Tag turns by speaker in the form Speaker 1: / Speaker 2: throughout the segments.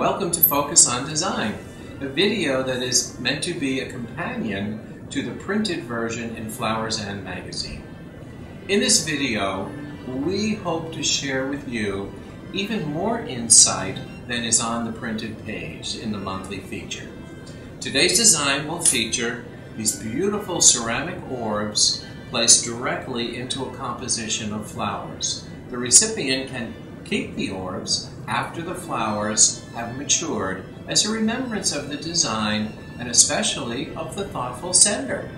Speaker 1: welcome to Focus on Design, a video that is meant to be a companion to the printed version in Flowers and Magazine. In this video, we hope to share with you even more insight than is on the printed page in the monthly feature. Today's design will feature these beautiful ceramic orbs placed directly into a composition of flowers. The recipient can keep the orbs after the flowers have matured as a remembrance of the design and especially of the thoughtful sender.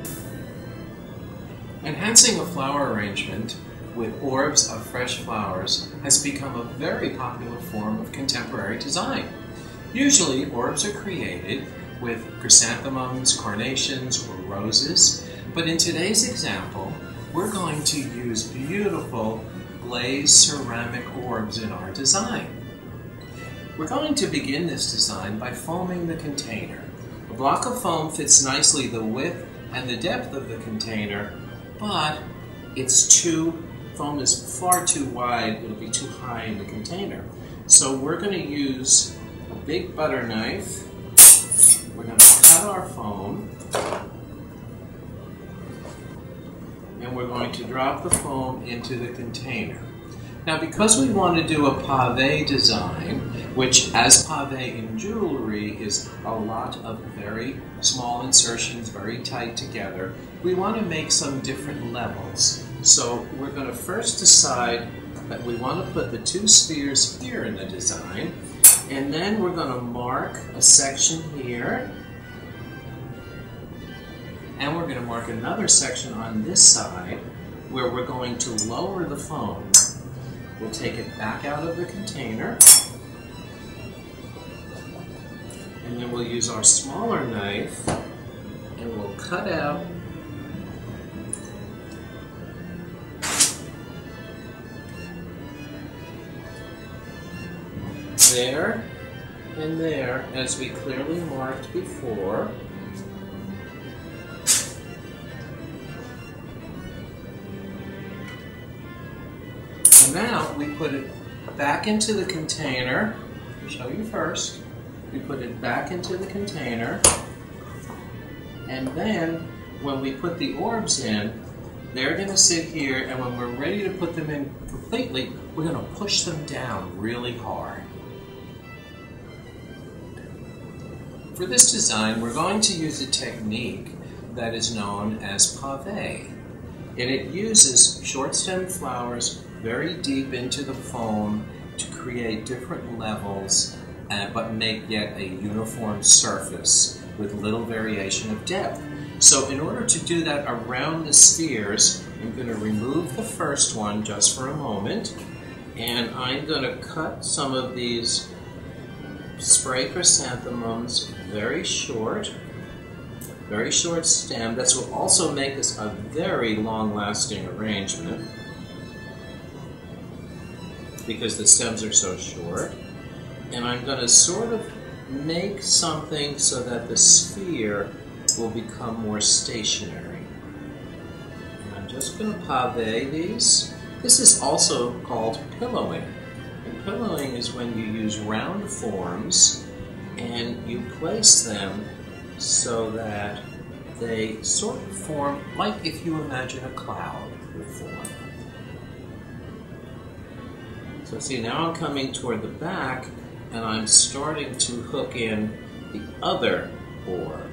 Speaker 1: Enhancing a flower arrangement with orbs of fresh flowers has become a very popular form of contemporary design. Usually, orbs are created with chrysanthemums, carnations, or roses, but in today's example, we're going to use beautiful glazed ceramic orbs in our design. We're going to begin this design by foaming the container. A block of foam fits nicely the width and the depth of the container, but foam is far too wide, it'll be too high in the container. So we're going to use a big butter knife. We're going to cut our foam, and we're going to drop the foam into the container. Now, because we want to do a pavé design, which as pavé in jewelry is a lot of very small insertions, very tight together, we want to make some different levels. So we're going to first decide that we want to put the two spheres here in the design, and then we're going to mark a section here, and we're going to mark another section on this side where we're going to lower the foam. We'll take it back out of the container, and then we'll use our smaller knife and we'll cut out there and there as we clearly marked before. And now we put it back into the container. I'll show you first. We put it back into the container, and then when we put the orbs in, they're going to sit here, and when we're ready to put them in completely, we're going to push them down really hard. For this design, we're going to use a technique that is known as pavé, and it uses short-stemmed flowers very deep into the foam to create different levels, but make yet a uniform surface with little variation of depth. So in order to do that around the spheres, I'm going to remove the first one just for a moment, and I'm going to cut some of these spray chrysanthemums very short stem. This will also make this a very long-lasting arrangement because the stems are so short. And I'm going to sort of make something so that the sphere will become more stationary. And I'm just going to pavé these. This is also called pillowing. And pillowing is when you use round forms and you place them so that they sort of form like if you imagine a cloud would form. So see, now I'm coming toward the back, and I'm starting to hook in the other orb.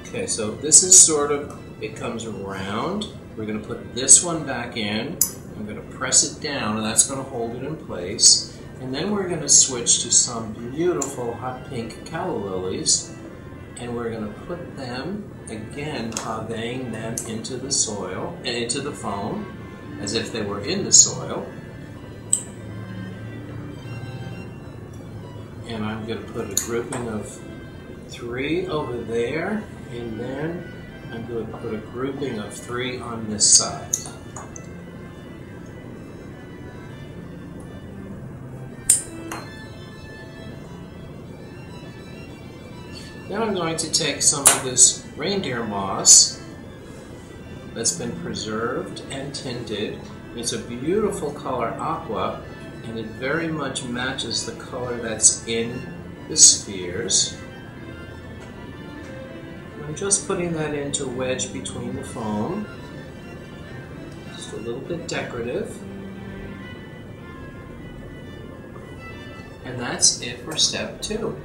Speaker 1: Okay, so this is sort of, it comes around. We're going to put this one back in. I'm going to press it down, and that's going to hold it in place. And then we're going to switch to some beautiful hot pink calla lilies, and we're going to put them, again, pavéing them into the soil, and into the foam, as if they were in the soil. And I'm going to put a grouping of 3 over there, and then I'm going to put a grouping of 3 on this side. Now I'm going to take some of this reindeer moss that's been preserved and tinted. It's a beautiful color, aqua, and it very much matches the color that's in the spheres. I'm just putting that in to wedge between the foam. Just a little bit decorative. And that's it for step 2.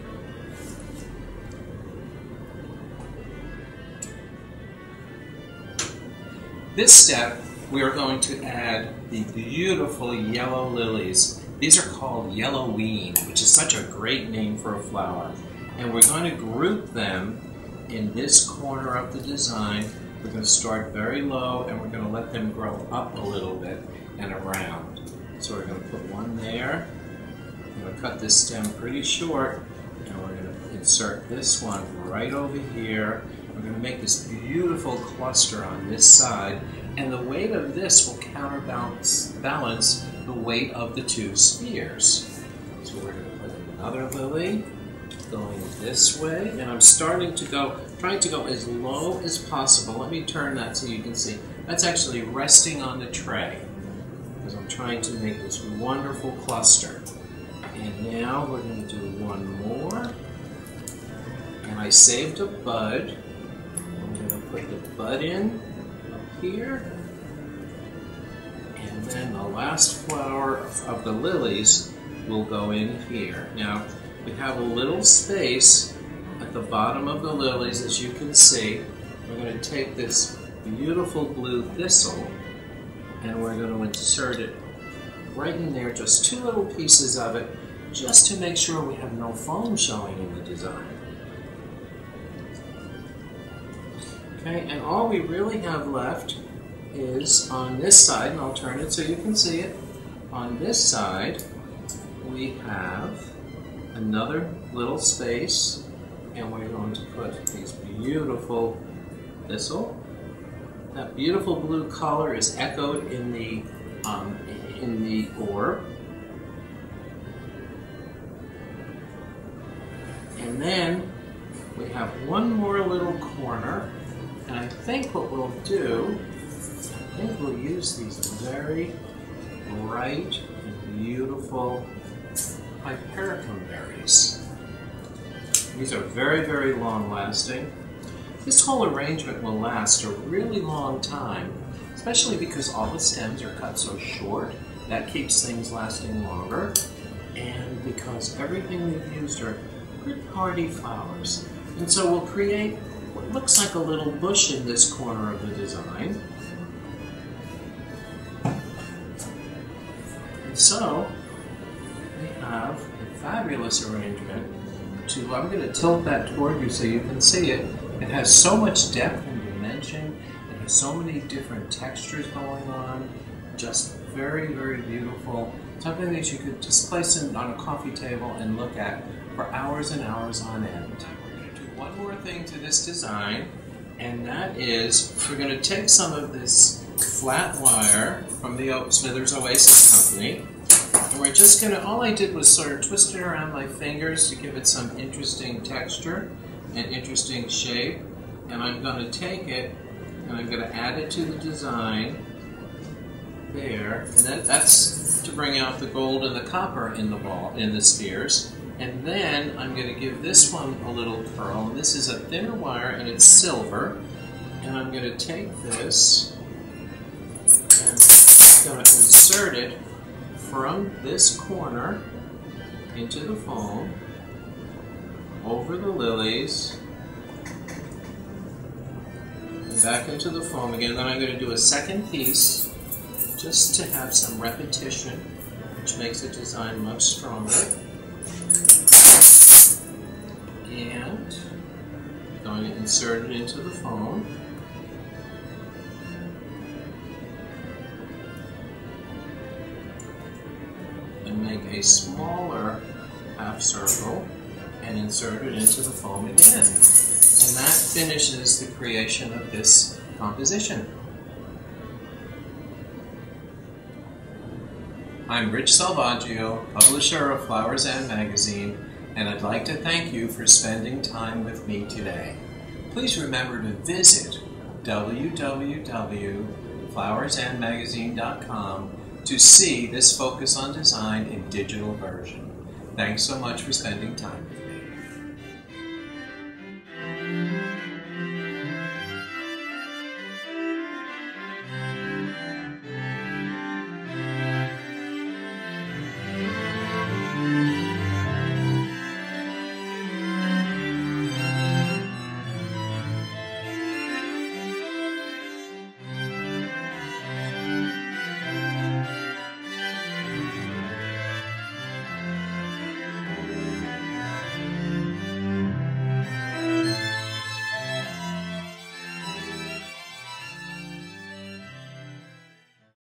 Speaker 1: This step, we are going to add the beautiful yellow lilies. These are called yellowween, which is such a great name for a flower. And we're going to group them in this corner of the design. We're going to start very low and we're going to let them grow up a little bit and around. So we're going to put one there. I'm going to cut this stem pretty short and we're going to insert this one right over here. We're going to make this beautiful cluster on this side, and the weight of this will counterbalance the weight of the 2 spheres. So we're going to put another lily going this way, and I'm trying to go as low as possible. Let me turn that so you can see. That's actually resting on the tray, because I'm trying to make this wonderful cluster. And now we're going to do one more, and I saved a bud. I'm going to put the bud in up here, and then the last flower of the lilies will go in here. Now, we have a little space at the bottom of the lilies, as you can see. We're going to take this beautiful blue thistle and we're going to insert it right in there, just 2 little pieces of it, just to make sure we have no foam showing in the design. Okay, and all we really have left is on this side, and I'll turn it so you can see it. On this side, we have another little space, and we're going to put these beautiful thistle. That beautiful blue color is echoed in the orb. And then we have one more little corner, and I think what we'll do, I think we'll use these very bright and beautiful hypericum berries. These are very, very long lasting. This whole arrangement will last a really long time, especially because all the stems are cut so short. That keeps things lasting longer, and because everything we've used are good hardy flowers. And so we'll create what looks like a little bush in this corner of the design. And so we have a fabulous arrangement. I'm going to tilt that toward you so you can see it. It has so much depth and dimension. It has so many different textures going on. Just very, very beautiful. Something that you could just place on a coffee table and look at for hours and hours on end. We're going to do one more thing to this design, and that is we're going to take some of this flat wire from the Smithers Oasis Company, and we're just going to, all I did was sort of twist it around my fingers to give it some interesting texture and interesting shape, and I'm going to take it and I'm going to add it to the design there, and that's to bring out the gold and the copper in the spheres. And then I'm going to give this one a little curl, and this is a thinner wire and it's silver, and I'm going to take this and I'm going to insert it from this corner into the foam, over the lilies, and back into the foam again. Then I'm going to do a second piece just to have some repetition, which makes the design much stronger. And I'm going to insert it into the foam. And make a smaller half circle and insert it into the foam again. And that finishes the creation of this composition. I'm Rich Salvaggio, publisher of Flowers and Magazine, and I'd like to thank you for spending time with me today. Please remember to visit www.flowersandmagazine.com to see this Focus on Design in digital version. Thanks so much for spending time with me.